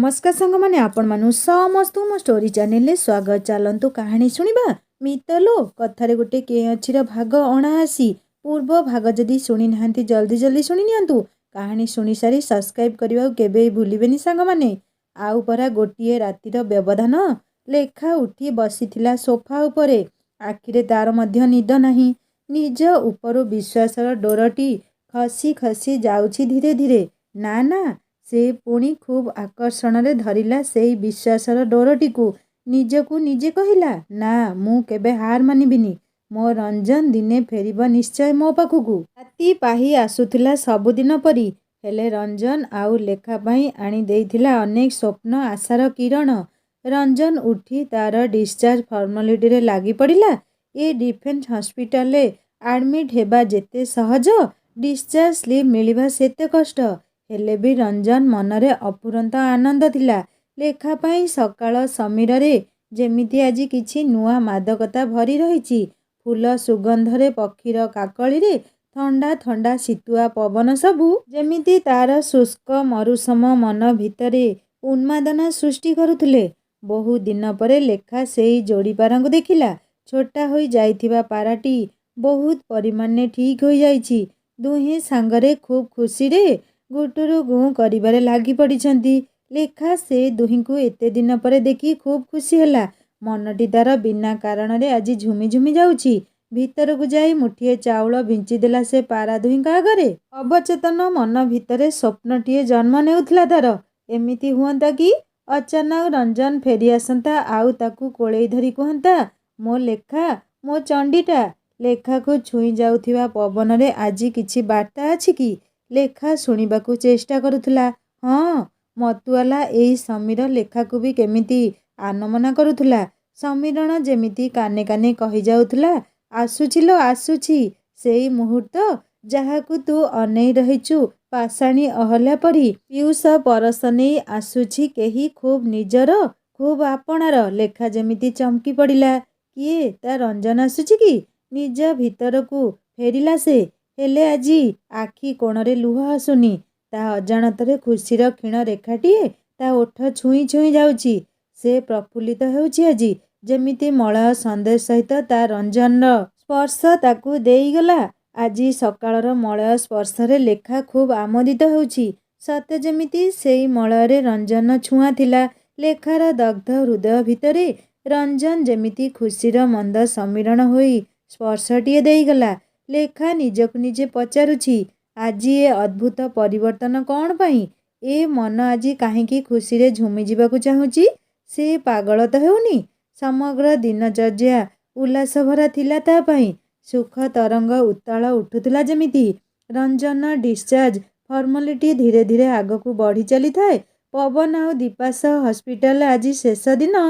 नमस्कार सांग मैंने आपण मानु समस्त मो स्टोरी चैनल स्वागत। चलतु कहानी शुणा मितलो कथार गोटे के अच्छी भाग अणासी पूर्व भाग जदि शुणी ना जल्दी जल्दी शुणी नियंतु। कहानी शुणी सारी सब्सक्राइब करने केबे भूलिबेनी सांग माने। आउ परा गोटे रातिर व्यवधान लेखा उठी बसीथिला सोफा उपरे। आखिरे तार मध्य निद नहीं। निज उपरु विश्वासर डोरटी खसी खसी जाउछि धीरे धीरे। ना ना से पुणी खूब आकर्षण रे धरिला से विश्वासर डोरटी को निजकू निजे कहिला ना मु केबे हार मानिबिनी। मो रंजन दिने फेरिब निश्चय मो पाखकू। राति पाही आसुथिला सबुदिन परी हेले रंजन आउ लेखा पाई आनी देइथिला अनेक स्वप्न आशार किरण। रंजन उठी तार डिस्चार्ज फॉर्मालिटी रे लागी पड़िला। ए डिफेन्स हॉस्पिटल रे एडमिट हेबा जेते सहज डिस्चार्ज स्लिप मिलिबा सेते कष्ट। हेले भी रंजन मनरे अपुरंत आनंद थिला। लेखा पाई सकाळ समीर रे जेमिति आज किछि नुआ मादकता भरी रहिछि। फूल सुगंधरे पक्षीर काकळी रे ठंडा ठंडा शीतुआ पवन सबु जेमिति तार शुष्क मरुसम मन भितरे उन्मादना सृष्टि करुथिले। बहु दिन परे लेखा सेई जोड़ी पारांगु देखिला। छोटा होई जाइथिबा पाराटी बहुत परिमाणे ठीक होई जाइछि। दुहे सांगरे खूब खुशी रे गुटुरु गु करिबारे लागी पड़िछंती। लेखा से दुहिंकु एते दिन परे देखि खूब खुशी होला। मनटी तार बिना कारण रे आज झुमी झुमी जाउछि। भीतर को जाई मुठिए चाउଳ भिंची देला से पारा दुहिंका आगरे। अवचेतन मन भितरे स्वप्नटीए जन्म नेउथला तार। एमिति हुअंता कि अचानक रंजन फेरी आसंता आउ ताकू कोळेई धरी कहंता मो लेखा मो चंडीटा। लेखा को छुई जाउथिबा पवन रे आज किछि बार्ता अछि कि? लेखा शुणिबाकू चेष्टा करुथला। हाँ मतुआला एई समीर लेखा को भी केमिति आनमना करुथला। समीरण जेमिति काने काने कहि जाउथला आसुचिलो आसुछि सेई मुहूर्त जहाकू तू अनेई रहिचु पाषाणी अहल्या परी। पियूष परस नेई आसुछि केही खूब निजर खूब आपणार। लेखा जेमिति चमकी पड़िला। किए ता रंजन आसुछि कि? निज भितर को फेरिला से। हेले आजी आखि कोणरे लुह आसुनी। ता अजाणतरे खुशीर क्षीण रेखाटीए ता ओठ छुई छुई जाउछि। से प्रफुल्लित हेउछि आजी जेमिति मलय सन्देश सहित ता रंजनर स्पर्श ताकू देईगला। आजी सकाळर मलय स्पर्शरे लेखा खूब आमोदित हेउछि। सते जेमिति सेई मलयरे रंजन छुआ थिला। लेखार दग्ध हृदय भितरे रंजन जेमिति खुशीर मंद समीरण होई स्पर्शटीए देईगला। लेखा निजकु निजे पचारुछि आजी ए अद्भुत परिवर्तन कौन पाई? ए मन आजी काहेकि खुशी रे झुमी जिबाकू चाहुछि? से पागल तो हेउनी। समग्र दिनचर्या उल्लास भरा थिला ता पाई। सुख तरंग उत्ताल उठुथिला जेमिति। रंजन डिस्चार्ज फॉर्मालिटी धीरे धीरे आगकू बढ़ी चली थाए। पवन आउ दीपास हॉस्पिटल आज शेष दिन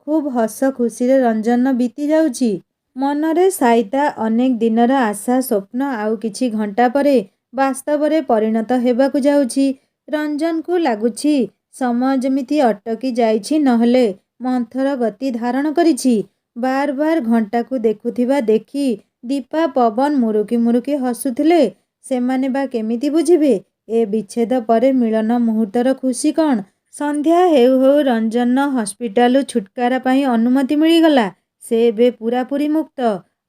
खूब हस खुशी रे रंजन बीती जाउछि। मनरे साइता अनेक दिनर आशा स्वप्न आउ किछि घंटा परे वास्तव रे परिणत हेबाकू जाउछि। रंजन को लागुछि समय जेमिति अटकी जाइछि नहले मंथर गति धारण करिछि। बार बार घंटा को देखुथिबा देखि दीपा पवन मुरुकी मुरुकी हसुथिले। सेमाने बा केमिति बुझिबे ए विच्छेद परे मिलन मुहूर्तर खुशी कौन? संध्या हेउ हेउ रंजन हॉस्पिटल छुटकारा पाई अनुमति मिलिगला। से बे पूरापूरी मुक्त।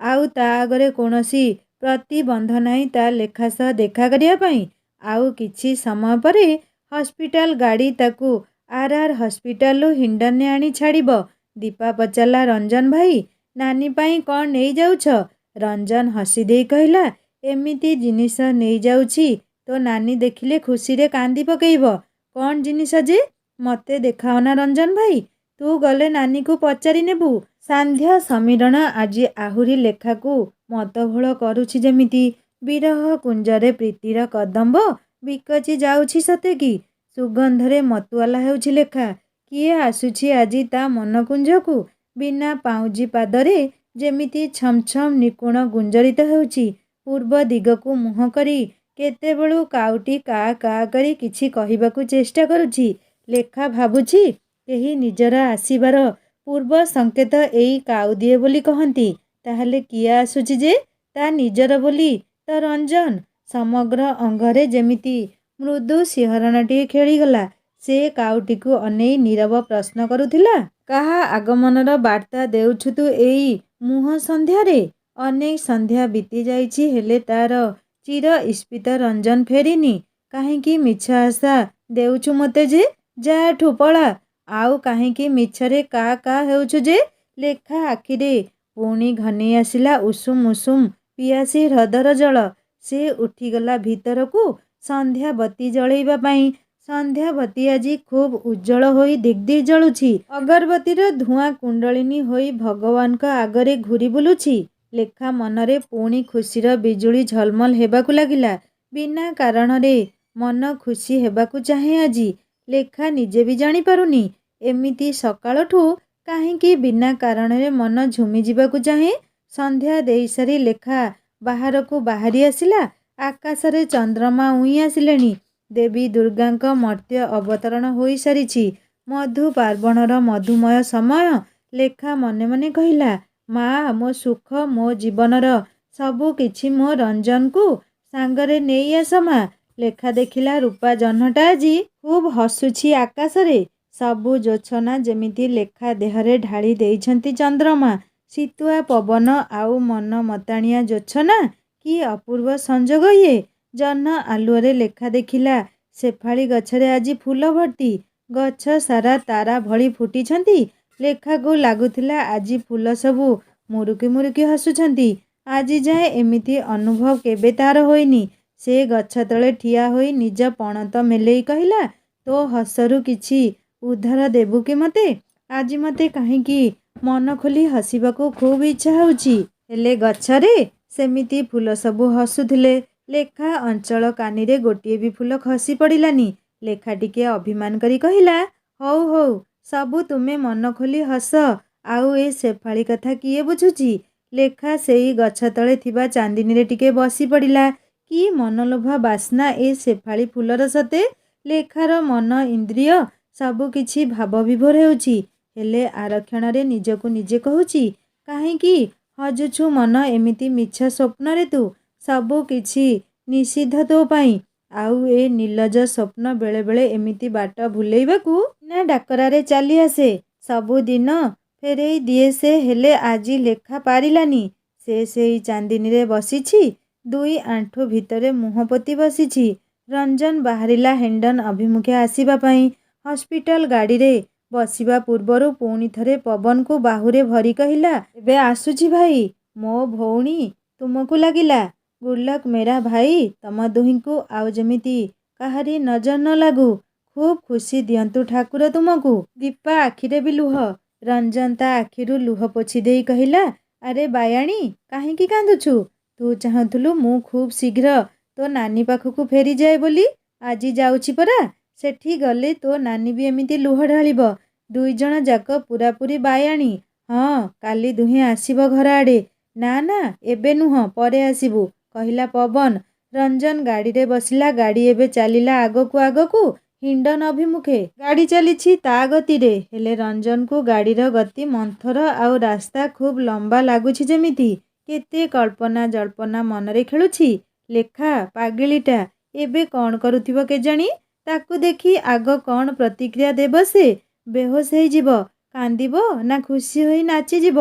आउ ता आगरे कोनोसी प्रतिबंध नहीं ता लेखा सह देखा करिया पाई। आउ किछि समय परे हॉस्पिटल गाड़ी ताकू आर हॉस्पिटल हिंडन ने आनी छाड़िबो। दीपा पचाला रंजन भाई नानी पाई कौन नहीं जाउछ? रंजन हसी देई कहिला एमिति जिनिस नहीं जाउछि तो नानी देखिले खुशी रे कांदी पकेइबो। कौन जिनिस जे मते देखाओ ना रंजन भाई। तू गले नानी को पचारि नेबू। सांध्या समीरण आज आहुरी लेखा को मतभोल करुछि जेमिति। विरह कुंजरे प्रीतिर कदम्ब बिकचि जाउछि सते कि? सुगंधरे मतुआला हेउछि लेखा। किए आसुछि आजी ता मन कुंजकू? बिना पाउजी पादरे जेमिति छम छम निकुण गुंजरित हेउछि। पूर्व दिगकू मुह करी केतेबेळू काउटी का का करी किछि कहिबाकू चेष्टा करुछि। लेखा भाबुछि केही निजर आसीबार पूर्व संकेत एई काउ दिए बोली कहंती। ताहले किए आसुछि जे? ता निजर बोली तो रंजन। समग्र अंगरे जेमिति मृदु सिंहरणटीए खेलीगला। ସେ କାଉଟିକୁ ଅନେଇ ନୀରବ ପ୍ରଶ୍ନ କରୁଥିଲା। କାହା ଆଗମନର ବାର୍ତ୍ତା ଦେଉଛୁ ତୁ ଏଇ ମୁହଁ ସନ୍ଧ୍ୟାରେ? ଅନେକ ସନ୍ଧ୍ୟା ବିତି ଯାଇଛି, ହେଲେ ତାର ଚିର ଇସ୍ପିତ ରଞ୍ଜନ ଫେରିନି। କାହିଁକି ମିଛ ଆଶା ଦେଉଛୁ ମୋତେ ଯେ? ଯା ଏଠୁ ପଳା। ଆଉ କାହିଁକି ମିଛରେ କା କା ହେଉଛୁ ଯେ? ଲେଖା ଆଖିରେ ପୁଣି ଘନେଇ ଆସିଲା ଉଷୁମ ଉଷୁମ ପିଆସି ହ୍ରଦର ଜଳ। ସେ ଉଠିଗଲା ଭିତରକୁ ସନ୍ଧ୍ୟାବତୀ ଜଳେଇବା ପାଇଁ। ସନ୍ଧ୍ୟାବତୀ ଆଜି ଖୁବ୍ ଉଜ୍ଜଳ ହୋଇ ଦିଗଦିଗ ଜଳୁଛି। ଅଗରବତୀର ଧୂଆଁ କୁଣ୍ଡଳିନୀ ହୋଇ ଭଗବାନଙ୍କ ଆଗରେ ଘୂରି ବୁଲୁଛି। ଲେଖା ମନରେ ପୁଣି ଖୁସିର ବିଜୁଳି ଝଲମଲ ହେବାକୁ ଲାଗିଲା। ବିନା କାରଣରେ ମନ ଖୁସି ହେବାକୁ ଚାହେଁ ଆଜି। ଲେଖା ନିଜେ ବି ଜାଣିପାରୁନି ଏମିତି ସକାଳଠୁ କାହିଁକି ବିନା କାରଣରେ ମନ ଝୁମି ଯିବାକୁ ଚାହେଁ। ସନ୍ଧ୍ୟା ଦେଇସାରି ଲେଖା ବାହାରକୁ ବାହାରି ଆସିଲା। ଆକାଶରେ ଚନ୍ଦ୍ରମା ଉଇଁ ଆସିଲେଣି। ଦେବୀ ଦୁର୍ଗାଙ୍କ ମର୍ତ୍ତ୍ୟ ଅବତରଣ ହୋଇସାରିଛି। ମଧୁ ପାର୍ବଣର ମଧୁମୟ ସମୟ। ଲେଖା ମନେ ମନେ କହିଲା, ମା, ମୋ ସୁଖ, ମୋ ଜୀବନର ସବୁ କିଛି ମୋ ରଞ୍ଜନକୁ ସାଙ୍ଗରେ ନେଇ ଆସ ମା। ଲେଖା ଦେଖିଲା ରୂପା ଜହ୍ନଟା ଆଜି ଖୁବ୍ ହସୁଛି ଆକାଶରେ। ସବୁ ଜୋଛନା ଯେମିତି ଲେଖା ଦେହରେ ଢାଳି ଦେଇଛନ୍ତି ଚନ୍ଦ୍ରମା। ଶୀତୁଆ ପବନ ଆଉ ମନ ମତାଣିଆ ଜୋଛନା, କି ଅପୂର୍ବ ସଂଯୋଗ ଇଏ। ଜହ୍ନ ଆଲୁଅରେ ଲେଖା ଦେଖିଲା ସେଫାଳି ଗଛରେ ଆଜି ଫୁଲ ଭର୍ତ୍ତି। ଗଛ ସାରା ତାରା ଭଳି ଫୁଟିଛନ୍ତି। ଲେଖାକୁ ଲାଗୁଥିଲା ଆଜି ଫୁଲ ସବୁ ମୁରୁକି ମୁରୁକି ହସୁଛନ୍ତି। ଆଜି ଯାଏଁ ଏମିତି ଅନୁଭବ କେବେ ତାର ହୋଇନି। ସେ ଗଛ ତଳେ ଠିଆ ହୋଇ ନିଜ ପଣତ ମେଲେଇ କହିଲା, ତୋ ହସରୁ କିଛି ଉଦ୍ଧାର ଦେବୁ କି ମୋତେ? ଆଜି ମୋତେ କାହିଁକି ମନ ଖୋଲି ହସିବାକୁ ଖୁବ୍ ଇଚ୍ଛା ହେଉଛି। ହେଲେ ଗଛରେ ସେମିତି ଫୁଲ ସବୁ ହସୁଥିଲେ। ଲେଖା ଅଞ୍ଚଳ କାନିରେ ଗୋଟିଏ ବି ଫୁଲ ଖସି ପଡ଼ିଲାନି। ଲେଖା ଟିକିଏ ଅଭିମାନ କରି କହିଲା, ହଉ ହଉ, ସବୁ ତୁମେ ମନ ଖୋଲି ହସ। ଆଉ ଏ ସେଫାଳି କଥା କିଏ ବୁଝୁଛି? ଲେଖା ସେଇ ଗଛ ତଳେ ଥିବା ଚାନ୍ଦିନୀରେ ଟିକେ ବସି ପଡ଼ିଲା। କି ମନଲୋଭା ବାସ୍ନା ଏ ସେଫାଳି ଫୁଲର ସତେ! ଲେଖାର ମନ ଇନ୍ଦ୍ରିୟ ସବୁ କିଛି ଭାବ ବିଭୋର ହେଉଛି। ହେଲେ ଆରକ୍ଷଣରେ ନିଜକୁ ନିଜେ କହୁଛି, କାହିଁକି ହଜୁଛୁ ମନ ଏମିତି ମିଛ ସ୍ୱପ୍ନରେ ତୁ? ସବୁ କିଛି ନିଷିଦ୍ଧ ତୋ ପାଇଁ। ଆଉ ଏ ନିର୍ଲଜ ସ୍ୱପ୍ନ ବେଳେବେଳେ ଏମିତି ବାଟ ଭୁଲେଇବାକୁ ବିନା ଡାକରାରେ ଚାଲି ଆସେ। ସବୁଦିନ ଫେରେଇ ଦିଏ ସେ, ହେଲେ ଆଜି ଲେଖା ପାରିଲାନି। ସେ ସେଇ ଚାନ୍ଦିନୀରେ ବସିଛି। ଦୁଇ ଆଣ୍ଠୁ ଭିତରେ ମୁହଁ ପୋତି ବସିଛି। ରଞ୍ଜନ ବାହାରିଲା ହେଣ୍ଡନ ଅଭିମୁଖେ ଆସିବା ପାଇଁ। ହସ୍ପିଟାଲ ଗାଡ଼ିରେ ବସିବା ପୂର୍ବରୁ ପୁଣି ଥରେ ପବନକୁ ବାହୁରେ ଭରି କହିଲା, ଏବେ ଆସୁଛି ଭାଇ। ମୋ ଭଉଣୀ ତୁମକୁ ଲାଗିଲା। ଗୁଡଲକ୍ ମେରା ଭାଇ। ତମ ଦୁହିଁଙ୍କୁ ଆଉ ଯେମିତି କାହାରି ନଜର ନ ଲାଗୁ। ଖୁବ୍ ଖୁସି ଦିଅନ୍ତୁ ଠାକୁର ତୁମକୁ। ଦୀପା ଆଖିରେ ବି ଲୁହ। ରଞ୍ଜନ ତା ଆଖିରୁ ଲୁହ ପୋଛି ଦେଇ କହିଲା, ଆରେ ବାୟାଣୀ, କାହିଁକି କାନ୍ଦୁଛୁ? ତୁ ଚାହୁଁଥିଲୁ ମୁଁ ଖୁବ୍ ଶୀଘ୍ର ତୋ ନାନୀ ପାଖକୁ ଫେରିଯାଏ ବୋଲି। ଆଜି ଯାଉଛି ପରା। ସେଠି ଗଲେ ତୋ ନାନୀ ବି ଏମିତି ଲୁହ ଢାଳିବ। ଦୁଇଜଣ ଯାକ ପୂରାପୂରି ବାୟାଣୀ। ହଁ, କାଲି ଦୁହେଁ ଆସିବ ଘର ଆଡ଼େ। ନା ନା, ଏବେ ନୁହଁ, ପରେ ଆସିବୁ, କହିଲା ପବନ। ରଞ୍ଜନ ଗାଡ଼ିରେ ବସିଲା। ଗାଡ଼ି ଏବେ ଚାଲିଲା ଆଗକୁ ଆଗକୁ ହିଣ୍ଡନ ଅଭିମୁଖେ। ଗାଡ଼ି ଚାଲିଛି ତା ଗତିରେ। ହେଲେ ରଞ୍ଜନକୁ ଗାଡ଼ିର ଗତି ମନ୍ଥର ଆଉ ରାସ୍ତା ଖୁବ୍ ଲମ୍ବା ଲାଗୁଛି ଯେମିତି। କେତେ କଳ୍ପନା ଜଳ୍ପନା ମନରେ ଖେଳୁଛି। ଲେଖା ପାଗିଳିଟା ଏବେ କ'ଣ କରୁଥିବ କେଜାଣି? ତାକୁ ଦେଖି ଆଗ କ'ଣ ପ୍ରତିକ୍ରିୟା ଦେବ ସେ? ବେହୋସ ହେଇଯିବ, କାନ୍ଦିବ, ନା ଖୁସି ହୋଇ ନାଚିଯିବ?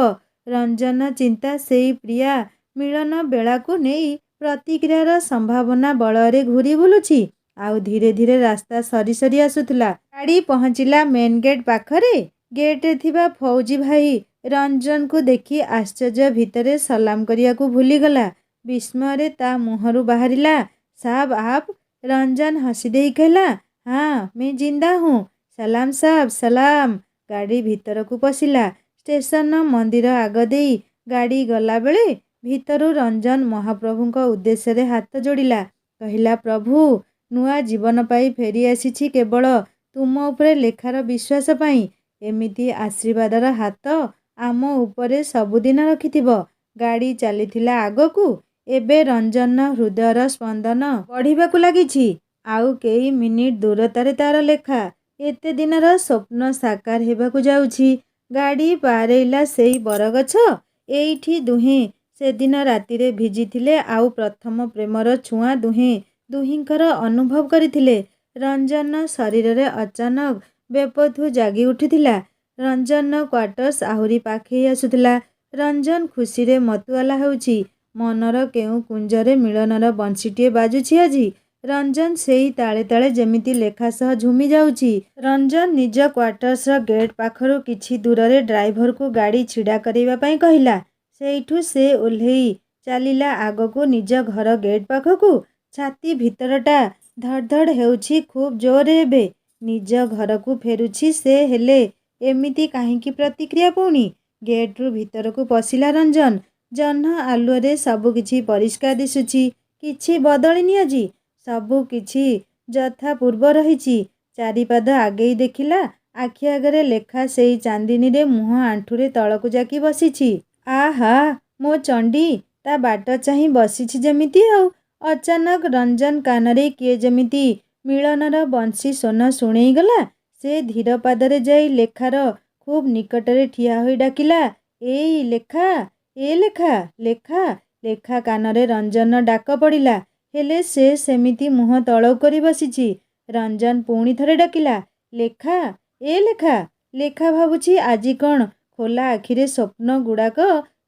ରଞ୍ଜନ ଚିନ୍ତା ସେଇ ପ୍ରିୟା ମିଳନ ବେଳାକୁ ନେଇ ପ୍ରତିକ୍ରିୟାର ସମ୍ଭାବନା ବଳୟରେ ଘୂରି ବୁଲୁଛି। ଆଉ ଧୀରେ ଧୀରେ ରାସ୍ତା ସରି ସରି ଆସୁଥିଲା। ଗାଡ଼ି ପହଞ୍ଚିଲା ମେନ୍ ଗେଟ୍ ପାଖରେ। ଗେଟ୍ରେ ଥିବା ଫୌଜି ଭାଇ ରଞ୍ଜନକୁ ଦେଖି ଆଶ୍ଚର୍ଯ୍ୟ ଭିତରେ ସଲାମ କରିବାକୁ ଭୁଲିଗଲା। ବିସ୍ମୟରେ ତା ମୁହଁରୁ ବାହାରିଲା, ସାବ୍ ଆପ୍? ରଞ୍ଜନ ହସିଦେଇ କହିଲା, ହାଁ, ମେ ଜିନ୍ଦା ହୁଁ। ସଲାମ ସାବ୍, ସଲାମ। ଗାଡ଼ି ଭିତରକୁ ପଶିଲା। ଷ୍ଟେସନ ମନ୍ଦିର ଆଗ ଦେଇ ଗାଡ଼ି ଗଲାବେଳେ ଭିତରୁ ରଞ୍ଜନ ମହାପ୍ରଭୁଙ୍କ ଉଦ୍ଦେଶ୍ୟରେ ହାତ ଯୋଡ଼ିଲା। କହିଲା, ପ୍ରଭୁ, ନୂଆ ଜୀବନ ପାଇ ଫେରି ଆସିଛି କେବଳ ତୁମ ଉପରେ ଲେଖାର ବିଶ୍ୱାସ ପାଇଁ। ଏମିତି ଆଶୀର୍ବାଦର ହାତ ଆମ ଉପରେ ସବୁଦିନ ରଖିଥିବ। ଗାଡ଼ି ଚାଲିଥିଲା ଆଗକୁ। ଏବେ ରଞ୍ଜନର ହୃଦୟର ସ୍ପନ୍ଦନ ବଢ଼ିବାକୁ ଲାଗିଛି। ଆଉ କେଇ ମିନିଟ୍ ଦୂରତାରେ ତାର ଲେଖା। ଏତେ ଦିନର ସ୍ୱପ୍ନ ସାକାର ହେବାକୁ ଯାଉଛି। ଗାଡ଼ି ପାରେଇଲା ସେଇ ବରଗଛ। ଏଇଠି ଦୁହେଁ ସେଦିନ ରାତିରେ ଭିଜିଥିଲେ ଆଉ ପ୍ରଥମ ପ୍ରେମର ଛୁଆଁ ଦୁହେଁ ଦୁହିଁଙ୍କର ଅନୁଭବ କରିଥିଲେ। ରଞ୍ଜନ ଶରୀରରେ ଅଚାନକ ବେପଥୁ ଜାଗି ଉଠିଥିଲା। ରଞ୍ଜନର କ୍ୱାର୍ଟର୍ସ ଆହୁରି ପାଖେଇ ଆସୁଥିଲା। ରଞ୍ଜନ ଖୁସିରେ ମତୁଆଲା ହେଉଛି। ମନର କେଉଁ କୁଞ୍ଜରେ ମିଳନର ବଂଶୀଟିଏ ବାଜୁଛି ଆଜି। ରଞ୍ଜନ ସେଇ ତାଳେ ତାଳେ ଯେମିତି ଲେଖା ସହ ଝୁମି ଯାଉଛି। ରଞ୍ଜନ ନିଜ କ୍ୱାର୍ଟର୍ସର ଗେଟ୍ ପାଖରୁ କିଛି ଦୂରରେ ଡ୍ରାଇଭରକୁ ଗାଡ଼ି ଛିଡ଼ା କରିବା ପାଇଁ କହିଲା। ସେଇଠୁ ସେ ଓହ୍ଲେଇ ଚାଲିଲା ଆଗକୁ ନିଜ ଘର ଗେଟ୍ ପାଖକୁ। ଛାତି ଭିତରଟା ଧଡ଼ ଧଡ଼ ହେଉଛି ଖୁବ୍ ଜୋରରେ ଏବେ। ନିଜ ଘରକୁ ଫେରୁଛି ସେ, ହେଲେ ଏମିତି କାହିଁକି ପ୍ରତିକ୍ରିୟା ପୁଣି? ଗେଟ୍ରୁ ଭିତରକୁ ପଶିଲା ରଞ୍ଜନ। ଜହ୍ନ ଆଲୁଅରେ ସବୁକିଛି ପରିଷ୍କାର ଦିଶୁଛି। କିଛି ବଦଳିନି ଆଜି। ସବୁ କିଛି ଯଥା ପୂର୍ବ ରହିଛି। ଚାରିପାଦ ଆଗେଇ ଦେଖିଲା, ଆଖି ଆଗରେ ଲେଖା ସେଇ ଚାନ୍ଦିନୀରେ ମୁହଁ ଆଣ୍ଠୁରେ ତଳକୁ ଜାକି ବସିଛି। ଆହା, ମୋ ଚଣ୍ଡୀ ତା ବାଟ ଚାହିଁ ବସିଛି ଯେମିତି ଆଉ। ଅଚାନକ ରଞ୍ଜନ କାନରେ କିଏ ଯେମିତି ମିଳନର ବଂଶୀ ସ୍ୱନ ଶୁଣେଇଗଲା। ସେ ଧୀର ପାଦରେ ଯାଇ ଲେଖାର ଖୁବ୍ ନିକଟରେ ଠିଆ ହୋଇ ଡାକିଲା, ଏଇ ଲେଖା, ଏ ଲେଖା, ଲେଖା। ଲେଖା କାନରେ ରଞ୍ଜନର ଡାକ ପଡ଼ିଲା, ହେଲେ ସେ ସେମିତି ମୁହଁ ତଳକୁ କରି ବସିଛି। ରଞ୍ଜନ ପୁଣି ଥରେ ଡାକିଲା, ଲେଖା, ଏ ଲେଖା। ଲେଖା ଭାବୁଛି ଆଜି କ'ଣ ଖୋଲା ଆଖିରେ ସ୍ୱପ୍ନ ଗୁଡ଼ାକ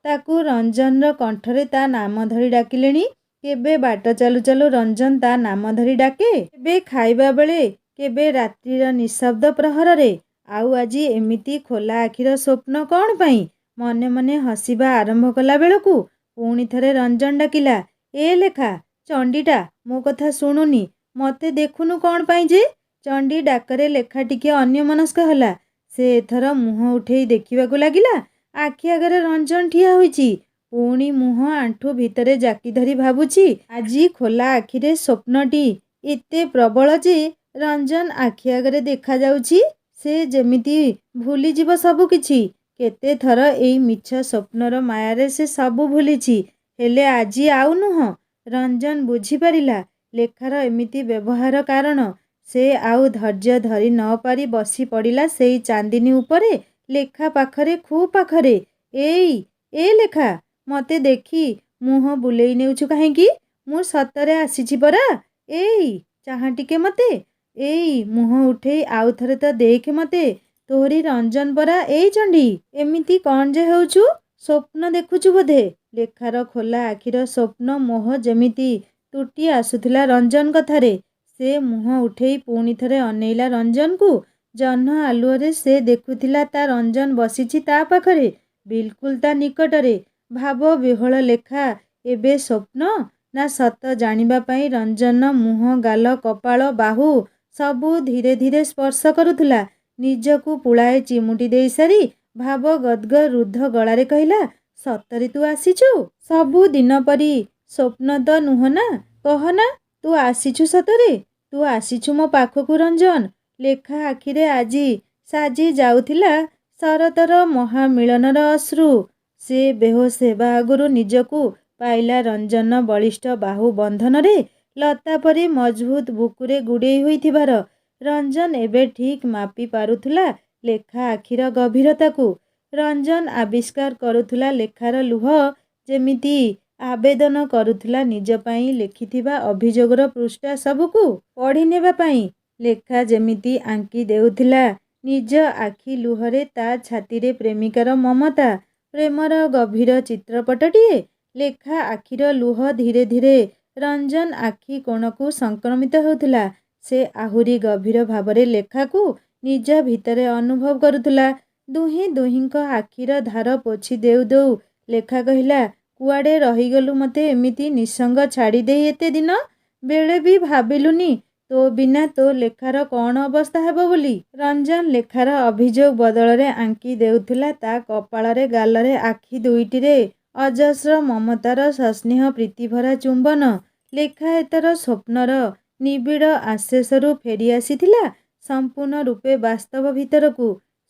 ତାକୁ ରଞ୍ଜନର କଣ୍ଠରେ ତା ନାମ ଧରି ଡାକିଲେଣି। କେବେ ବାଟ ଚାଲୁ ଚାଲୁ ରଞ୍ଜନ ତା ନାମ ଧରି ଡାକେ, କେବେ ଖାଇବା ବେଳେ, କେବେ ରାତ୍ରିର ନିଃଶବ୍ଦ ପ୍ରହରରେ। ଆଉ ଆଜି ଏମିତି ଖୋଲା ଆଖିର ସ୍ୱପ୍ନ କ'ଣ ପାଇଁ? ମନେ ମନେ ହସିବା ଆରମ୍ଭ କଲା ବେଳକୁ ପୁଣି ଥରେ ରଞ୍ଜନ ଡାକିଲା, ଏ ଲେଖା। ଚଣ୍ଡୀଟା ମୋ କଥା ଶୁଣୁନି। ମୋତେ ଦେଖୁନୁ କ'ଣ ପାଇଁ ଯେ? ଚଣ୍ଡୀ ଡାକରେ ଲେଖା ଟିକିଏ ଅନ୍ୟମନସ୍କ ହେଲା। ସେ ଏଥର ମୁହଁ ଉଠେଇ ଦେଖିବାକୁ ଲାଗିଲା। ଆଖି ଆଗରେ ରଞ୍ଜନ ଠିଆ ହୋଇଛି। ପୁଣି ମୁହଁ ଆଣ୍ଠୁ ଭିତରେ ଜାକି ଧରି ଭାବୁଛି। ଆଜି ଖୋଲା ଆଖିରେ ସ୍ୱପ୍ନଟି ଏତେ ପ୍ରବଳ ଯେ ରଞ୍ଜନ ଆଖି ଆଗରେ ଦେଖାଯାଉଛି। ସେ ଯେମିତି ଭୁଲିଯିବ ସବୁ କିଛି। କେତେ ଥର ଏଇ ମିଛ ସ୍ୱପ୍ନର ମାୟାରେ ସେ ସବୁ ଭୁଲିଛି, ହେଲେ ଆଜି ଆଉ ନୁହଁ। ରଞ୍ଜନ ବୁଝିପାରିଲା ଲେଖାର ଏମିତି ବ୍ୟବହାର କାରଣ। ସେ ଆଉ ଧୈର୍ଯ୍ୟ ଧରି ନ ପାରି ବସି ପଡ଼ିଲା ସେଇ ଚାନ୍ଦିନୀ ଉପରେ, ଲେଖା ପାଖରେ, ଖୁବ୍ ପାଖରେ। ଏଇ, ଏ ଲେଖା, ମୋତେ ଦେଖି ମୁହଁ ବୁଲେଇ ନେଉଛୁ କାହିଁକି? ମୁଁ ସତରେ ଆସିଛି ପରା। ଏଇ, ଚାହାଁ ଟିକେ ମୋତେ। ଏଇ, ମୁହଁ ଉଠେଇ ଆଉ ଥରେ ତ ଦେଖେ ମୋତେ। ତୋରି ରଞ୍ଜନ ପରା ଏଇ ଚଣ୍ଡୀ। ଏମିତି କ'ଣ ଯେ ହେଉଛୁ? ସ୍ୱପ୍ନ ଦେଖୁଛୁ ବୋଧେ? ଲେଖାର ଖୋଲା ଆଖିର ସ୍ୱପ୍ନ ମୋହ ଯେମିତି ତୁଟି ଆସୁଥିଲା ରଞ୍ଜନ କଥାରେ। ସେ ମୁହଁ ଉଠେଇ ପୁଣି ଥରେ ଅନେଇଲା ରଞ୍ଜନକୁ। ଜହ୍ନ ଆଲୁଅରେ ସେ ଦେଖୁଥିଲା ତା ରଞ୍ଜନ ବସିଛି ତା ପାଖରେ, ବିଲକୁଲ ତା ନିକଟରେ। ଭାବ ବିହ୍ୱଳ ଲେଖା ଏବେ ସ୍ୱପ୍ନ ନା ସତ ଜାଣିବା ପାଇଁ ରଞ୍ଜନର ମୁହଁ, ଗାଲ, କପାଳ, ବାହୁ ସବୁ ଧୀରେ ଧୀରେ ସ୍ପର୍ଶ କରୁଥିଲା। ନିଜକୁ ପୁଳାଏ ଚିମୁଟି ଦେଇ ସାରି ଭାବ ଗଦ୍ଗଦ ରୁଦ୍ଧ ଗଳାରେ କହିଲା, ସତରେ ତୁ ଆସିଛୁ? ସବୁ ଦିନ ପରି ସ୍ୱପ୍ନ ତ ନୁହଁ ନା? କହନା, ତୁ ଆସିଛୁ ସତରେ? ତୁ ଆସିଛୁ ମୋ ପାଖକୁ ରଞ୍ଜନ? ଲେଖା ଆଖିରେ ଆଜି ସାଜି ଯାଉଥିଲା ଶରତର ମହାମିଳନର ଅଶ୍ରୁ। ସେ ବେହୋସ ହେବା ଆଗରୁ ନିଜକୁ ପାଇଲା ରଞ୍ଜନର ବଳିଷ୍ଠ ବାହୁ ବନ୍ଧନରେ, ଲତା ପରି ମଜବୁତ ବୁକୁରେ ଗୁଡ଼େଇ ହୋଇଥିବାର। ରଞ୍ଜନ ଏବେ ଠିକ୍ ମାପି ପାରୁଥିଲା ଲେଖା ଆଖିର ଗଭୀରତାକୁ। ରଞ୍ଜନ ଆବିଷ୍କାର କରୁଥିଲା ଲେଖାର ଲୁହ ଯେମିତି ଆବେଦନ କରୁଥିଲା ନିଜ ପାଇଁ ଲେଖିଥିବା ଅଭିଯୋଗର ପୃଷ୍ଠା ସବୁକୁ ପଢ଼ି ନେବା ପାଇଁ। ଲେଖା ଯେମିତି ଆଙ୍କି ଦେଉଥିଲା ନିଜ ଆଖି ଲୁହରେ ତା ଛାତିରେ ପ୍ରେମିକାର ମମତା, ପ୍ରେମର ଗଭୀର ଚିତ୍ରପଟଟିଏ। ଲେଖା ଆଖିର ଲୁହ ଧୀରେ ଧୀରେ ରଞ୍ଜନ ଆଖି କୋଣକୁ ସଂକ୍ରମିତ ହେଉଥିଲା। ସେ ଆହୁରି ଗଭୀର ଭାବରେ ଲେଖାକୁ ନିଜ ଭିତରେ ଅନୁଭବ କରୁଥିଲା। ଦୁହେଁ ଦୁହିଁଙ୍କ ଆଖିର ଧାର ପୋଛି ଦେଉ ଦେଉ ଲେଖା କହିଲା, କୁଆଡ଼େ ରହିଗଲୁ ମୋତେ ଏମିତି ନିଃସଙ୍ଗ ଛାଡ଼ି ଦେଇ ଏତେ ଦିନ? ବେଳେ ବି ଭାବିଲୁନି ତୋ ବିନା ତୋ ଲେଖାର କ'ଣ ଅବସ୍ଥା ହେବ ବୋଲି? ରଞ୍ଜନ ଲେଖାର ଅଭିଯୋଗ ବଦଳରେ ଆଙ୍କି ଦେଉଥିଲା ତା କପାଳରେ, ଗାଲରେ, ଆଖି ଦୁଇଟିରେ ଅଜସ୍ର ମମତାର ସସ୍ନେହ ପ୍ରୀତିଭରା ଚୁମ୍ବନ। ଲେଖା ଏଥର ସ୍ୱପ୍ନର ନିବିଡ଼ ଆଶେଷରୁ ଫେରି ଆସିଥିଲା ସମ୍ପୂର୍ଣ୍ଣ ରୂପେ ବାସ୍ତବ ଭିତରକୁ।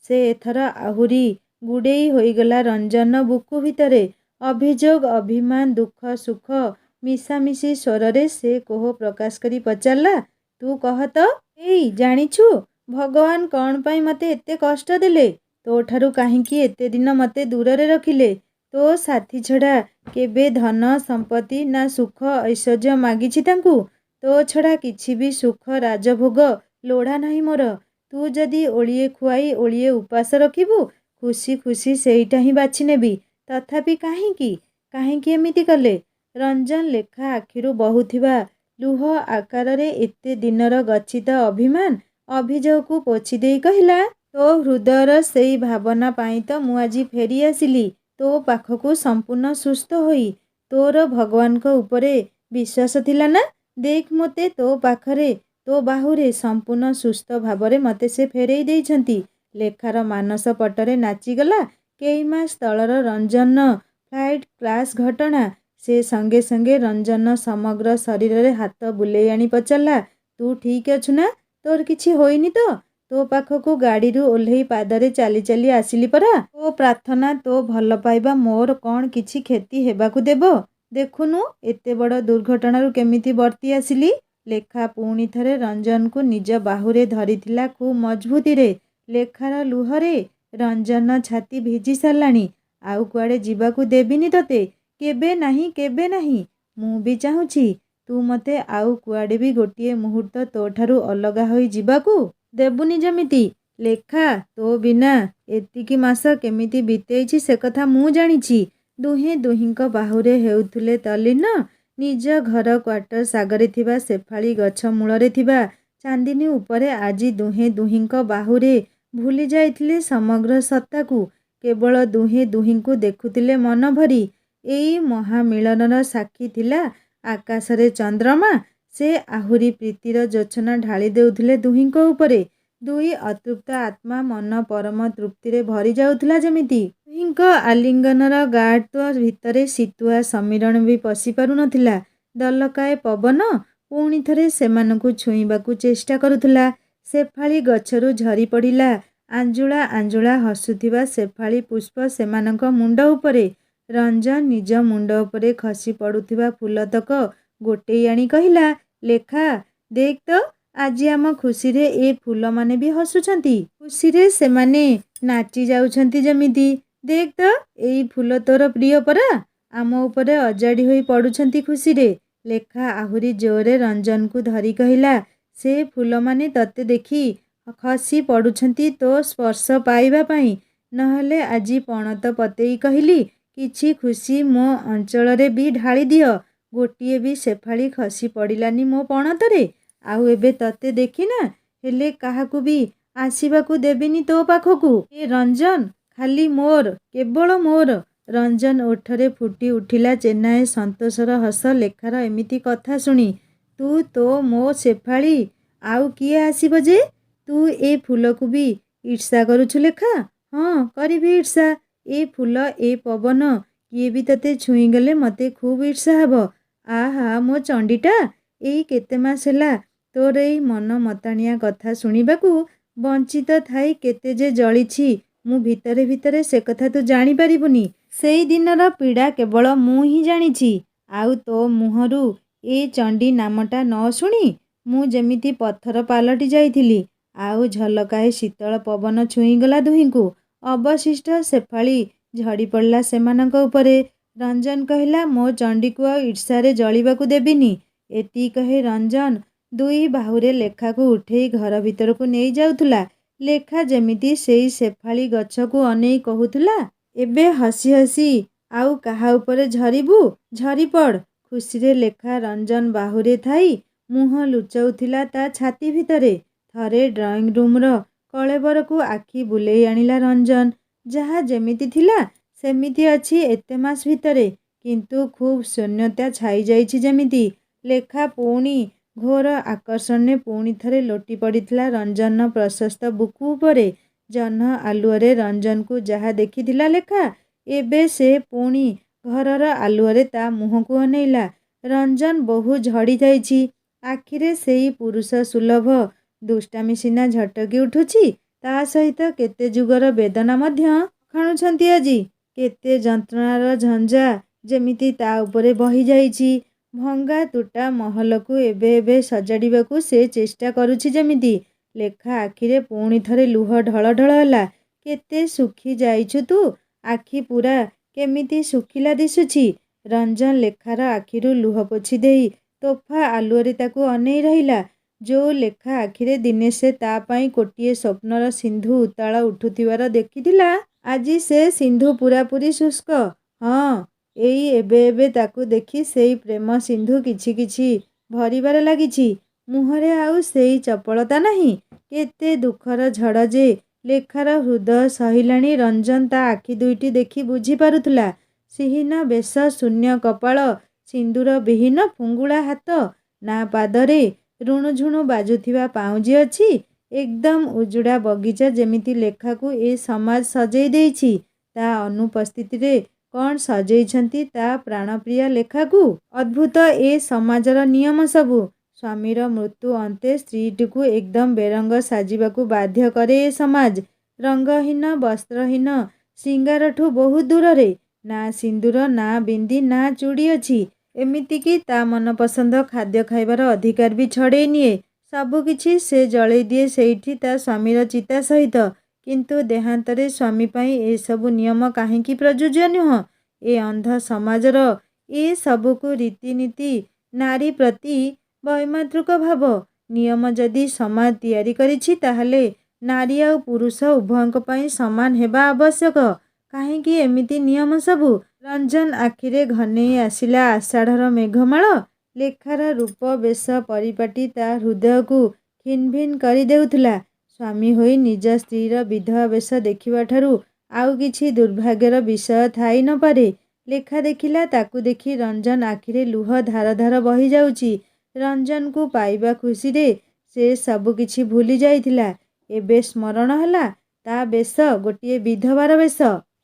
ସେ ଏଥର ଆହୁରି ଗୁଡ଼େଇ ହୋଇଗଲା ରଞ୍ଜନର ବୁକୁ ଭିତରେ। ଅଭିଯୋଗ, ଅଭିମାନ, ଦୁଃଖ, ସୁଖ ମିଶାମିଶି ସ୍ୱରରେ ସେ କୋହ ପ୍ରକାଶ କରି ପଚାରିଲା, ତୁ କହ ତ? ଏଇ, ଜାଣିଛୁ ଭଗବାନ କ'ଣ ପାଇଁ ମୋତେ ଏତେ କଷ୍ଟ ଦେଲେ? ତୋଠାରୁ କାହିଁକି ଏତେ ଦିନ ମୋତେ ଦୂରରେ ରଖିଲେ? ତୋ ସାଥୀ ଛଡ଼ା କେବେ ଧନ ସମ୍ପତ୍ତି ନା ସୁଖ ଐଶ୍ୱର୍ଯ୍ୟ ମାଗିଛି ତାଙ୍କୁ? ତୋ ଛଡ଼ା କିଛି ବି ସୁଖ ରାଜଭୋଗ ଲୋଡ଼ା ନାହିଁ ମୋର। ତୁ ଯଦି ଓଳିଏ ଖୁଆଇ ଓଳିଏ ଉପାସ ରଖିବୁ, ଖୁସି ଖୁସି ସେଇଟା ହିଁ ବାଛି ନେବି। ତଥାପି କାହିଁକି କାହିଁକି ଏମିତି କଲେ? ରଞ୍ଜନ ଲେଖା ଆଖିରୁ ବହୁଥିବା ଲୁହ ଆକାରରେ ଏତେ ଦିନର ଗଚ୍ଛିତ ଅଭିମାନ ଅଭିଯୋଗକୁ ପୋଛି ଦେଇ କହିଲା, ତୋ ହୃଦୟର ସେଇ ଭାବନା ପାଇଁ ତ ମୁଁ ଆଜି ଫେରି ଆସିଲି ତୋ ପାଖକୁ ସମ୍ପୂର୍ଣ୍ଣ ସୁସ୍ଥ ହୋଇ। ତୋର ଭଗବାନଙ୍କ ଉପରେ ବିଶ୍ୱାସ ଥିଲା ନା? ଦେଖ ମୋତେ ତୋ ପାଖରେ ତୋ ବାହୁରେ ସମ୍ପୂର୍ଣ୍ଣ ସୁସ୍ଥ ଭାବରେ ମୋତେ ସେ ଫେରେଇ ଦେଇଛନ୍ତି। ଲେଖାର ମାନସ ପଟରେ ନାଚିଗଲା କେଇ ମାସ ତଳର ରଞ୍ଜନ ଫ୍ଲାଇଟ୍ କ୍ରାସ୍ ଘଟଣା। ସେ ସଙ୍ଗେ ସଙ୍ଗେ ରଞ୍ଜନ ସମଗ୍ର ଶରୀରରେ ହାତ ବୁଲେଇ ଆଣି ପଚାରିଲା, ତୁ ଠିକ୍ ଅଛୁ ନା? ତୋର କିଛି ହୋଇନି ତ? ତୋ ପାଖକୁ ଗାଡ଼ିରୁ ଓହ୍ଲେଇ ପାଦରେ ଚାଲି ଚାଲି ଆସିଲି ପରା। ତୋ ପ୍ରାର୍ଥନା ତୋ ଭଲ ପାଇବା ମୋର କ'ଣ କିଛି କ୍ଷତି ହେବାକୁ ଦେବ? ଦେଖୁନୁ ଏତେ ବଡ଼ ଦୁର୍ଘଟଣାରୁ କେମିତି ବର୍ତ୍ତି ଆସିଲି। ଲେଖା ପୁଣି ଥରେ ରଞ୍ଜନକୁ ନିଜ ବାହୁରେ ଧରିଥିଲା ଖୁବ୍ ମଜବୁତିରେ। ଲେଖାର ଲୁହରେ ରଞ୍ଜନ ଛାତି ଭିଜି ସାରିଲାଣି। ଆଉ କୁଆଡ଼େ ଯିବାକୁ ଦେବିନି ତୋତେ। କେବେ ନାହିଁ କେବେ ନାହିଁ। ମୁଁ ବି ଚାହୁଁଛି ତୁ ମୋତେ ଆଉ କୁଆଡ଼େ ବି ଗୋଟିଏ ମୁହୂର୍ତ୍ତ ତୋଠାରୁ ଅଲଗା ହୋଇ ଯିବାକୁ ଦେବୁନି ଯେମିତି। ଲେଖା ତୋ ବିନା ଏତିକି ମାସ କେମିତି ବିତେଇଛି ସେ କଥା ମୁଁ ଜାଣିଛି। ଦୁହେଁ ଦୁହିଁଙ୍କ ବାହୁରେ ହେଉଥିଲେ ତଲ୍ଲୀନ। ନିଜ ଘର କ୍ୱାର୍ଟର୍ସ ଆଗରେ ଥିବା ସେଫାଳି ଗଛ ମୂଳରେ ଥିବା ଚାନ୍ଦିନୀ ଉପରେ ଆଜି ଦୁହେଁ ଦୁହିଁଙ୍କ ବାହୁରେ ଭୁଲି ଯାଇଥିଲେ ସମଗ୍ର ସତ୍ତାକୁ। କେବଳ ଦୁହେଁ ଦୁହିଁଙ୍କୁ ଦେଖୁଥିଲେ ମନ ଭରି। ଏଇ ମହାମିଳନର ସାକ୍ଷୀ ଥିଲା ଆକାଶରେ ଚନ୍ଦ୍ରମା। ସେ ଆହୁରି ପ୍ରୀତିର ଜ୍ୟୋତ୍ସ୍ନା ଢାଳି ଦେଉଥିଲେ ଦୁହିଁଙ୍କ ଉପରେ। ଦୁଇ ଅତୃପ୍ତ ଆତ୍ମା ମନ ପରମ ତୃପ୍ତିରେ ଭରି ଯାଉଥିଲା ଯେମିତି। ଦୁହିଁଙ୍କ ଆଲିଙ୍ଗନର ଗାଢ଼ତ୍ୱ ଭିତରେ ଶୀତୁଆ ସମୀରଣ ବି ପଶି ପାରୁନଥିଲା। ଦଲକାଏ ପବନ ପୁଣି ଥରେ ସେମାନଙ୍କୁ ଛୁଇଁବାକୁ ଚେଷ୍ଟା କରୁଥିଲା। ସେଫାଳି ଗଛରୁ ଝରି ପଡ଼ିଲା ଆଞ୍ଜୁଳା ଆଞ୍ଜୁଳା ହସୁଥିବା ସେଫାଳି ପୁଷ୍ପ ସେମାନଙ୍କ ମୁଣ୍ଡ ଉପରେ। ରଞ୍ଜନ ନିଜ ମୁଣ୍ଡ ଉପରେ ଖସି ପଡ଼ୁଥିବା ଫୁଲତକ ଗୋଟେଇ ଆଣି କହିଲା, ଲେଖା ଦେଖ ତ ଆଜି ଆମ ଖୁସିରେ ଏ ଫୁଲମାନେ ବି ହସୁଛନ୍ତି। ଖୁସିରେ ସେମାନେ ନାଚି ଯାଉଛନ୍ତି ଯେମିତି। ଦେଖ ତ ଏଇ ଫୁଲ ତୋର ପ୍ରିୟ ପରା। ଆମ ଉପରେ ଅଜାଡ଼ି ହୋଇ ପଡ଼ୁଛନ୍ତି ଖୁସିରେ। ଲେଖା ଆହୁରି ଜୋରରେ ରଞ୍ଜନକୁ ଧରି କହିଲା, ସେ ଫୁଲମାନେ ତତେ ଦେଖି ଖସି ପଡ଼ୁଛନ୍ତି ତୋ ସ୍ପର୍ଶ ପାଇବା ପାଇଁ। ନହେଲେ ଆଜି ପଣତ ପତେଇ କହିଲି, କିଛି ଖୁସି ମୋ ଅଞ୍ଚଳରେ ବି ଢାଳି ଦିଅ। ଗୋଟିଏ ବି ସେଫାଳି ଖସି ପଡ଼ିଲାନି ମୋ ପଣତରେ। ଆଉ ଏବେ ତତେ ଦେଖିନା ହେଲେ କାହାକୁ ବି ଆସିବାକୁ ଦେବିନି ତୋ ପାଖକୁ। ଏ ରଞ୍ଜନ ଖାଲି ମୋର, କେବଳ ମୋର। ରଞ୍ଜନ ଓଠରେ ଫୁଟି ଉଠିଲା ଚେନାଏ ସନ୍ତୋଷର ହସ ଲେଖାର ଏମିତି କଥା ଶୁଣି। ତୁ ତୋ ମୋ ସେଫାଳି, ଆଉ କିଏ ଆସିବ ଯେ? ତୁ ଏ ଫୁଲକୁ ବି ଈର୍ଷା କରୁଛୁ ଲେଖା? ହଁ କରିବି ଈର୍ଷା। ଏ ଫୁଲ ଏ ପବନ କିଏ ବି ତତେ ଛୁଇଁଗଲେ ମୋତେ ଖୁବ୍ ଈର୍ଷା ହେବ। ଆହା ମୋ ଚଣ୍ଡୀଟା, ଏଇ କେତେ ମାସ ହେଲା ତୋର ଏଇ ମନ ମତାଣିଆ କଥା ଶୁଣିବାକୁ ବଞ୍ଚିତ ଥାଇ କେତେ ଯେ ଜଳିଛି ମୁଁ ଭିତରେ ଭିତରେ ସେ କଥା ତୁ ଜାଣିପାରିବୁନି। ସେଇ ଦିନର ପୀଡ଼ା କେବଳ ମୁଁ ହିଁ ଜାଣିଛି। ଆଉ ତୋ ମୁହଁରୁ ଏ ଚଣ୍ଡୀ ନାମଟା ନ ଶୁଣି ମୁଁ ଯେମିତି ପଥର ପାଲଟି ଯାଇଥିଲି। ଆଉ ଝଲକାଏ ଶୀତଳ ପବନ ଛୁଇଁଗଲା ଦୁହିଁଙ୍କୁ। ଅବଶିଷ୍ଟ ସେଫାଳି ଝଡ଼ି ପଡ଼ିଲା ସେମାନଙ୍କ ଉପରେ। ରଞ୍ଜନ କହିଲା, ମୋ ଚଣ୍ଡୀକୁ ଆଉ ଈର୍ଷାରେ ଜଳିବାକୁ ଦେବିନି। ଏତିକି କହି ରଞ୍ଜନ ଦୁଇ ବାହୁରେ ଲେଖାକୁ ଉଠେଇ ଘର ଭିତରକୁ ନେଇ ଯାଉଥିଲା। ଲେଖା ଯେମିତି ସେଇ ସେଫାଳି ଗଛକୁ ଅନେଇ କହୁଥିଲା, ଏବେ ହସି ହସି ଆଉ କାହା ଉପରେ ଝରିବୁ ଝରିପଡ଼। ଖୁସିରେ ଲେଖା ରଞ୍ଜନ ବାହୁରେ ଥାଇ ମୁହଁ ଲୁଚାଉଥିଲା ତା ଛାତି ଭିତରେ। ଥରେ ଡ୍ରଇଂ ରୁମ୍ର କଳେବରକୁ ଆଖି ବୁଲେଇ ଆଣିଲା ରଞ୍ଜନ। ଯାହା ଯେମିତି ଥିଲା ସେମିତି ଅଛି ଏତେ ମାସ ଭିତରେ, କିନ୍ତୁ ଖୁବ୍ ଶୂନ୍ୟତା ଛାଇ ଯାଇଛି ଯେମିତି। ଲେଖା ପୁଣି ଘୋର ଆକର୍ଷଣରେ ପୁଣି ଥରେ ଲୋଟି ପଡ଼ିଥିଲା ରଞ୍ଜନର ପ୍ରଶସ୍ତ ବୁକୁ ଉପରେ। ଜହ୍ନ ଆଲୁଅରେ ରଞ୍ଜନକୁ ଯାହା ଦେଖିଥିଲା ଲେଖା, ଏବେ ସେ ପୁଣି ଘରର ଆଲୁଅରେ ତା ମୁହଁକୁ ଅନେଇଲା। ରଞ୍ଜନ ବହୁ ଝଡ଼ି ଯାଇଛି। ଆଖିରେ ସେଇ ପୁରୁଷ ସୁଲଭ ଦୁଷ୍ଟାମି ସିନା ଝଟକି ଉଠୁଛି, ତା ସହିତ କେତେ ଯୁଗର ବେଦନା ମଧ୍ୟ ଖାଣୁଛନ୍ତି ଆଜି। କେତେ ଯନ୍ତ୍ରଣାର ଝଞ୍ଜା ଯେମିତି ତା ଉପରେ ବହି ଯାଇଛି। ଭଙ୍ଗା ତୁଟା ମହଲକୁ ଏବେ ଏବେ ସଜାଡ଼ିବାକୁ ସେ ଚେଷ୍ଟା କରୁଛି ଯେମିତି। ଲେଖା ଆଖିରେ ପୁଣି ଥରେ ଲୁହ ଢଳ ଢଳ ହେଲା। କେତେ ଶୁଖି ଯାଇଛୁ ତୁ, ଆଖି ପୁରା କେମିତି ଶୁଖିଲା ଦିଶୁଛି। ରଞ୍ଜନ ଲେଖାର ଆଖିରୁ ଲୁହ ପୋଛି ଦେଇ ତୋଫା ଆଲୁଅରେ ତାକୁ ଅନେଇ ରହିଲା। ଯୋଉ ଲେଖା ଆଖିରେ ଦିନେ ସେ ତା ପାଇଁ ଗୋଟିଏ ସ୍ୱପ୍ନର ସିନ୍ଧୁ ଉତ୍ତାଳ ଉଠୁଥିବାର ଦେଖିଥିଲା, ଆଜି ସେ ସିନ୍ଧୁ ପୂରାପୂରି ଶୁଷ୍କ। ହଁ, ଏଇ ଏବେ ଏବେ ତାକୁ ଦେଖି ସେଇ ପ୍ରେମ ସିନ୍ଧୁ କିଛି କିଛି ଭରିବାରେ ଲାଗିଛି। ମୁହଁରେ ଆଉ ସେଇ ଚପଳତା ନାହିଁ। କେତେ ଦୁଃଖର ଝଡ଼ ଯେ ଲେଖାର ହୃଦୟ ସହିଲାଣି ରଞ୍ଜନ ତା ଆଖି ଦୁଇଟି ଦେଖି ବୁଝିପାରୁଥିଲା। ସିହୀନ ବେଶ, ଶୂନ୍ୟ କପାଳ, ସିନ୍ଦୂର ବିହୀନ ଫୁଙ୍ଗୁଳା ହାତ, ନା ପାଦରେ ରୁଣୁଝୁଣୁ ବାଜୁଥିବା ପାଉଁଜି ଅଛି। ଏକଦମ ଉଜୁଡ଼ା ବଗିଚା ଯେମିତି ଲେଖାକୁ ଏ ସମାଜ ସଜେଇ ଦେଇଛି, ତା ଅନୁପସ୍ଥିତିରେ କ'ଣ ସଜେଇଛନ୍ତି ତା ପ୍ରାଣପ୍ରିୟା ଲେଖାକୁ। ଅଦ୍ଭୁତ ଏ ସମାଜର ନିୟମ ସବୁ। ସ୍ୱାମୀର ମୃତ୍ୟୁ ଅନ୍ତେ ସ୍ତ୍ରୀଟିକୁ ଏକଦମ ବେରଙ୍ଗ ସାଜିବାକୁ ବାଧ୍ୟ କରେ ଏ ସମାଜ। ରଙ୍ଗହୀନ, ବସ୍ତ୍ରହୀନ, ଶୃଙ୍ଗାରଠୁ ବହୁତ ଦୂରରେ। ନା ସିନ୍ଦୂର, ନା ବିନ୍ଦି, ନା ଚୁଡ଼ି ଅଛି। ଏମିତିକି ତା ମନପସନ୍ଦ ଖାଦ୍ୟ ଖାଇବାର ଅଧିକାର ବି ଛଡ଼େଇ ନିଏ। ସବୁକିଛି ସେ ଜଳେଇ ଦିଏ ସେଇଠି ତା ସ୍ୱାମୀର ଚିତା ସହିତ। କିନ୍ତୁ ଦେହାନ୍ତରେ ସ୍ୱାମୀ ପାଇଁ ଏସବୁ ନିୟମ କାହିଁକି ପ୍ରଯୁଜ୍ୟ ନୁହଁ? ଏ ଅନ୍ଧ ସମାଜର ଏ ସବୁକୁ ରୀତିନୀତି, ନାରୀ ପ୍ରତି ବୈମାତୃକ ଭାବ, ନିୟମ ଯଦି ସମାଜ ତିଆରି କରିଛି, ତାହେଲେ ନାରୀ ଆଉ ପୁରୁଷ ଉଭୟଙ୍କ ପାଇଁ ସମାନ ହେବା ଆବଶ୍ୟକ। କାହିଁକି ଏମିତି ନିୟମ ସବୁ? ରଞ୍ଜନ ଆଖିରେ ଘନେଇ ଆସିଲା ଆଷାଢ଼ର ମେଘମାଳ। ଲେଖାର ରୂପ, ବେଶ, ପରିପାଟି ତା ହୃଦୟକୁ ଖିନ୍ ଭିନ୍ କରି ଦେଉଥିଲା। ସ୍ୱାମୀ ହୋଇ ନିଜ ସ୍ତ୍ରୀର ବିଧବା ବେଶ ଦେଖିବାଠାରୁ ଆଉ କିଛି ଦୁର୍ଭାଗ୍ୟର ବିଷୟ ଥାଇ ନ ପାରେ। ଲେଖା ଦେଖିଲା, ତାକୁ ଦେଖି ରଞ୍ଜନ ଆଖିରେ ଲୁହ ଧାର ଧାର ବହି ଯାଉଛି। ରଞ୍ଜନକୁ ପାଇବା ଖୁସିରେ ସେ ସବୁ କିଛି ଭୁଲି ଯାଇଥିଲା। ଏବେ ସ୍ମରଣ ହେଲା ତା ବେଶ ଗୋଟିଏ ବିଧବାର ବେଶ।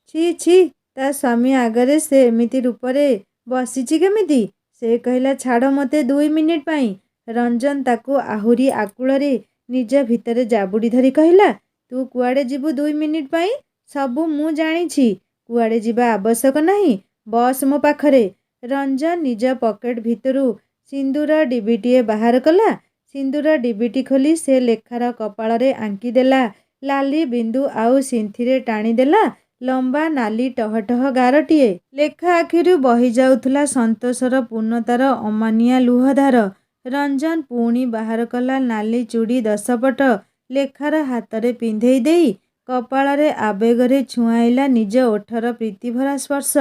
ଛି ଛି, ତା ସ୍ୱାମୀ ଆଗରେ ସେ ଏମିତି ରୂପରେ ବସିଛି କେମିତି? ସେ କହିଲା, ଛାଡ଼ ମୋତେ 2 ମିନିଟ୍ ପାଇଁ। ରଞ୍ଜନ ତାକୁ ଆହୁରି ଆକୁଳରେ ନିଜ ଭିତରେ ଜାବୁଡ଼ି ଧରି କହିଲା, ତୁ କୁଆଡ଼େ ଯିବୁ 2 ମିନିଟ୍ ପାଇଁ? ସବୁ ମୁଁ ଜାଣିଛି। କୁଆଡ଼େ ଯିବା ଆବଶ୍ୟକ ନାହିଁ। ବସ୍ ମୋ ପାଖରେ। ରଞ୍ଜନ ନିଜ ପକେଟ ଭିତରୁ ସିନ୍ଦୂର ଡିବିଟିଏ ବାହାର କଲା। ସିନ୍ଦୂର ଡିବିଟି ଖୋଲି ସେ ଲେଖାର କପାଳରେ ଆଙ୍କିଦେଲା ଲାଲି ବିନ୍ଦୁ ଆଉ ସିନ୍ଥିରେ ଟାଣିଦେଲା ଲମ୍ବା ନାଲି ଟହଟହ ଗାରଟିଏ। ଲେଖା ଆଖିରୁ ବହି ଯାଉଥିଲା ସନ୍ତୋଷର ପୂର୍ଣ୍ଣତାର ଅମାନିଆ ଲୁହଧାର। ରଞ୍ଜନ ପୁଣି ବାହାର କଲା ନାଲି ଚୁଡ଼ି 10 ପଟ। ଲେଖାର ହାତରେ ପିନ୍ଧେଇ ଦେଇ କପାଳରେ ଆବେଗରେ ଛୁଆଁଇଲା ନିଜ ଓଠର ପ୍ରୀତିଭରା ସ୍ପର୍ଶ।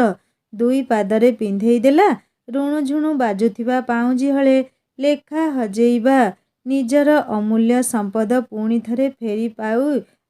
2 ପାଦରେ ପିନ୍ଧେଇ ଦେଲା ରୁଣୁଝୁଣୁ ବାଜୁଥିବା ପାଉଁଜି ହଳେ। ଲେଖା ହଜେଇବା ନିଜର ଅମୂଲ୍ୟ ସମ୍ପଦ ପୁଣି ଥରେ ଫେରି ପାଉ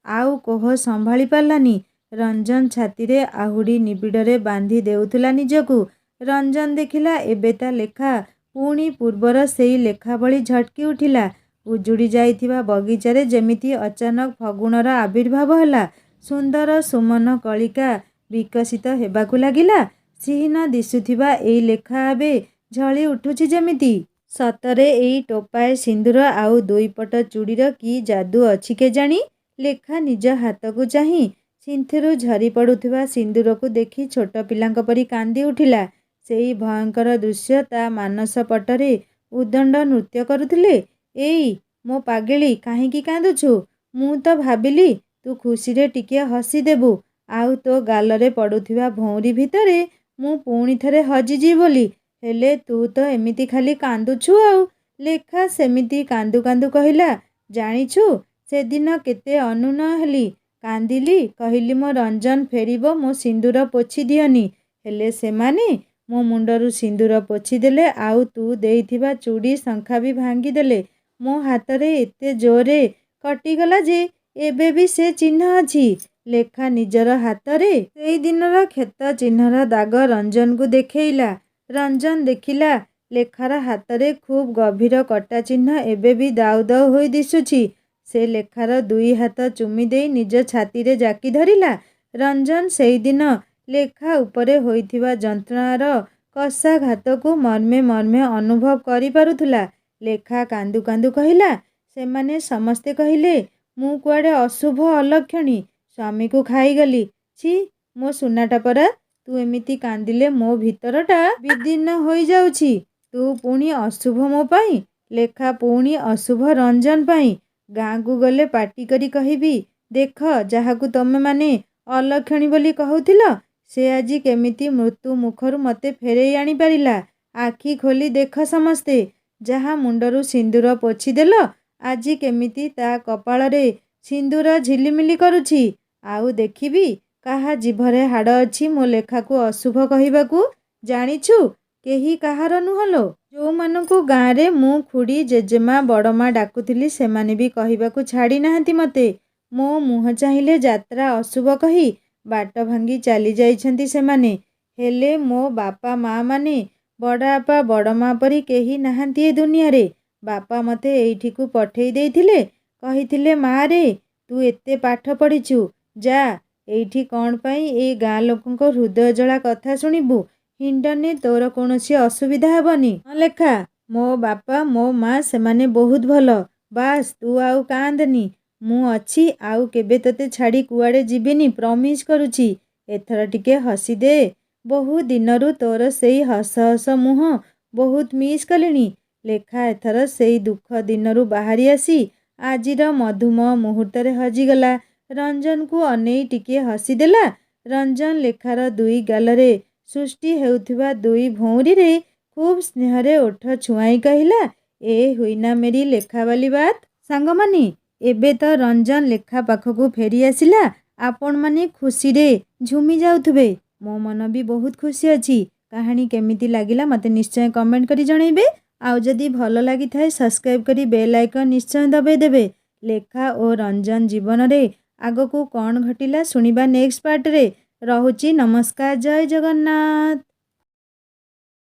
ଆଉ କୋହ ସମ୍ଭାଳି ପାରିଲାନି। ରଞ୍ଜନ ଛାତିରେ ଆହୁରି ନିବିଡ଼ରେ ବାନ୍ଧି ଦେଉଥିଲା ନିଜକୁ। ରଞ୍ଜନ ଦେଖିଲା ଏବେ ତା ଲେଖା ପୁଣି ପୂର୍ବର ସେଇ ଲେଖା ଭଳି ଝଟକି ଉଠିଲା। ଉଜୁଡ଼ି ଯାଇଥିବା ବଗିଚାରେ ଯେମିତି ଅଚାନକ ଫଗୁଣର ଆବିର୍ଭାବ ହେଲା। ସୁନ୍ଦର ସୁମନ କଳିକା ବିକଶିତ ହେବାକୁ ଲାଗିଲା। ସିହୀନ ଦିଶୁଥିବା ଏଇ ଲେଖା ଏବେ ଝଳି ଉଠୁଛି ଯେମିତି। ସତରେ ଏଇ ଟୋପାଏ ସିନ୍ଦୂର ଆଉ 2 ପଟ ଚୁଡ଼ିର କି ଯାଦୁ ଅଛି କେଜାଣି? ଲେଖା ନିଜ ହାତକୁ ଚାହିଁ ସିନ୍ଥିରୁ ଝରି ପଡ଼ୁଥିବା ସିନ୍ଦୂରକୁ ଦେଖି ଛୋଟ ପିଲାଙ୍କ ପରି କାନ୍ଦି ଉଠିଲା। ସେଇ ଭୟଙ୍କର ଦୃଶ୍ୟ ତା ମାନସ ପଟରେ ଉଦଣ୍ଡ ନୃତ୍ୟ କରୁଥିଲେ। ଏଇ ମୋ ପାଗେଳି, କାହିଁକି କାନ୍ଦୁଛୁ? ମୁଁ ତ ଭାବିଲି ତୁ ଖୁସିରେ ଟିକିଏ ହସି ଦେବୁ, ଆଉ ତୋ ଗାଲରେ ପଡ଼ୁଥିବା ଭଉଁରୀ ଭିତରେ ମୁଁ ପୁଣି ଥରେ ହଜିଯିବି ବୋଲି। ହେଲେ ତୁ ତ ଏମିତି ଖାଲି କାନ୍ଦୁଛୁ ଆଉ। ଲେଖା ସେମିତି କାନ୍ଦୁ କାନ୍ଦୁ କହିଲା, ଜାଣିଛୁ ସେଦିନ କେତେ ଅନୁନୟ ହେଲି, କାନ୍ଦିଲି, କହିଲି ମୋ ରଞ୍ଜନ ଫେରିବ, ମୋ ସିନ୍ଦୂର ପୋଛି ଦିଅନି। ହେଲେ ସେମାନେ ମୋ ମୁଣ୍ଡରୁ ସିନ୍ଦୂର ପୋଛିଦେଲେ ଆଉ ତୁ ଦେଇଥିବା ଚୁଡ଼ି ଶଙ୍ଖା ବି ଭାଙ୍ଗିଦେଲେ। ମୋ ହାତରେ ଏତେ ଜୋରରେ କଟିଗଲା ଯେ ଏବେ ବି ସେ ଚିହ୍ନ ଅଛି। ଲେଖା ନିଜର ହାତରେ ସେଇ ଦିନର କ୍ଷତ ଚିହ୍ନର ଦାଗ ରଞ୍ଜନକୁ ଦେଖେଇଲା। ରଞ୍ଜନ ଦେଖିଲା ଲେଖାର ହାତରେ ଖୁବ୍ ଗଭୀର କଟା ଚିହ୍ନ ଏବେ ବି ଦାଉ ଦାଉ ହୋଇ ଦିଶୁଛି। ସେ ଲେଖାର 2 ହାତ ଚୁମି ଦେଇ ନିଜ ଛାତିରେ ଜାକି ଧରିଲା। ରଞ୍ଜନ ସେଇଦିନ ଲେଖା ଉପରେ ହୋଇଥିବା ଯନ୍ତ୍ରଣାର କଷାଘାତକୁ ମର୍ମେ ମର୍ମେ ଅନୁଭବ କରିପାରୁଥିଲା। ଲେଖା କାନ୍ଦୁ କାନ୍ଦୁ କହିଲା, ସେମାନେ ସମସ୍ତେ କହିଲେ ମୁଁ କୁଆଡ଼େ ଅଶୁଭ, ଅଲକ୍ଷଣୀ, ସ୍ୱାମୀକୁ ଖାଇଗଲି। ଛି, ମୋ ସୁନାଟା ପରା। ତୁ ଏମିତି କାନ୍ଦିଲେ ମୋ ଭିତରଟା ବିଦୀର୍ଣ୍ଣ ହୋଇଯାଉଛି। ତୁ ପୁଣି ଅଶୁଭ ମୋ ପାଇଁ। ଲେଖା ପୁଣି ଅଶୁଭ ରଞ୍ଜନ ପାଇଁ। ଗାଁକୁ ଗଲେ ପାଟି କରି କହିବି, ଦେଖ ଯାହାକୁ ତମେମାନେ ଅଲକ୍ଷଣୀ ବୋଲି କହୁଥିଲ, ସେ ଆଜି କେମିତି ମୃତ୍ୟୁ ମୁଖରୁ ମୋତେ ଫେରେଇ ଆଣିପାରିଲା। ଆଖି ଖୋଲି ଦେଖ ସମସ୍ତେ, ଯାହା ମୁଣ୍ଡରୁ ସିନ୍ଦୁର ପୋଛିଦେଲ ଆଜି କେମିତି ତା କପାଳରେ ସିନ୍ଦୁର ଝିଲିମିଲି କରୁଛି। ଆଉ ଦେଖିବି କାହା ଜିଭରେ ହାଡ଼ ଅଛି ମୋ ଲେଖାକୁ ଅଶୁଭ କହିବାକୁ। ଜାଣିଛୁ କେହି କାହାର ନୁହଁଲୋ। ଯେଉଁମାନଙ୍କୁ ଗାଁରେ ମୁଁ ଖୁଡ଼ି, ଜେଜେମା, ବଡ଼ମା ଡାକୁଥିଲି ସେମାନେ ବି କହିବାକୁ ଛାଡ଼ି ନାହାନ୍ତି ମୋତେ। ମୋ ମୁହଁ ଚାହିଁଲେ ଯାତ୍ରା ଅଶୁଭ କହି ବାଟ ଭାଙ୍ଗି ଚାଲି ଯାଇଛନ୍ତି ସେମାନେ। ହେଲେ ମୋ ବାପା ମା ମାନେ, ବଡ଼ବାପା ବଡ଼ମା ପରି କେହି ନାହାନ୍ତି ଏ ଦୁନିଆରେ। ବାପା ମୋତେ ଏଇଠିକୁ ପଠେଇ ଦେଇଥିଲେ, କହିଥିଲେ ମା ରେ ତୁ ଏତେ ପାଠ ପଢ଼ିଛୁ, ଯା ଏଇଠି କ'ଣ ପାଇଁ ଏ ଗାଁ ଲୋକଙ୍କ ହୃଦୟଜଳା କଥା ଶୁଣିବୁ। ହିଣ୍ଡନେ ତୋର କୌଣସି ଅସୁବିଧା ହେବନି। ହଁ ଲେଖା, ମୋ ବାପା ମୋ ମା ସେମାନେ ବହୁତ ଭଲ। ବାସ୍ ତୁ ଆଉ କାନ୍ଦେନି, ମୁଁ ଅଛି, ଆଉ କେବେ ତୋତେ ଛାଡ଼ି କୁଆଡ଼େ ଯିବିନି ପ୍ରମିସ୍ କରୁଛି। ଏଥର ଟିକେ ହସିଦେ। ବହୁ ଦିନରୁ ତୋର ସେଇ ହସ ହସ ମୁହଁ ବହୁତ ମିସ୍ କଲିଣି। ଲେଖା ଏଥର ସେଇ ଦୁଃଖ ଦିନରୁ ବାହାରି ଆସି ଆଜିର ମଧୁମୟ ମୁହୂର୍ତ୍ତରେ ହଜିଗଲା। ରଞ୍ଜନକୁ ଅନେଇ ଟିକିଏ ହସିଦେଲା। ରଞ୍ଜନ ଲେଖାର ଦୁଇ ଗାଲରେ ସୃଷ୍ଟି ହେଉଥିବା ଦୁଇ ଭଉଁରୀରେ ଖୁବ୍ ସ୍ନେହରେ ଓଠ ଛୁଆଁଇ କହିଲା, ଏ ହୁଇନା ମେରି ଲେଖା ବାଲି ବାତ୍। ସାଙ୍ଗମାନେ, ଏବେ ତ ରଞ୍ଜନ ଲେଖା ପାଖକୁ ଫେରି ଆସିଲା। ଆପଣମାନେ ଖୁସିରେ ଝୁମି ଯାଉଥିବେ। ମୋ ମନ ବି ବହୁତ ଖୁସି ଅଛି। କାହାଣୀ କେମିତି ଲାଗିଲା ମୋତେ ନିଶ୍ଚୟ କମେଣ୍ଟ କରି ଜଣାଇବେ। ଆଉ ଯଦି ଭଲ ଲାଗିଥାଏ ସବସ୍କ୍ରାଇବ୍ କରି ବେଲ୍ ଆଇକନ୍ ନିଶ୍ଚୟ ଦବାଇ ଦେବେ। ଲେଖା ଓ ରଞ୍ଜନ ଜୀବନରେ ଆଗକୁ କ'ଣ ଘଟିଲା ଶୁଣିବା ନେକ୍ସଟ ପାର୍ଟରେ। ରହୁଛି, ନମସ୍କାର, ଜୟ ଜଗନ୍ନାଥ।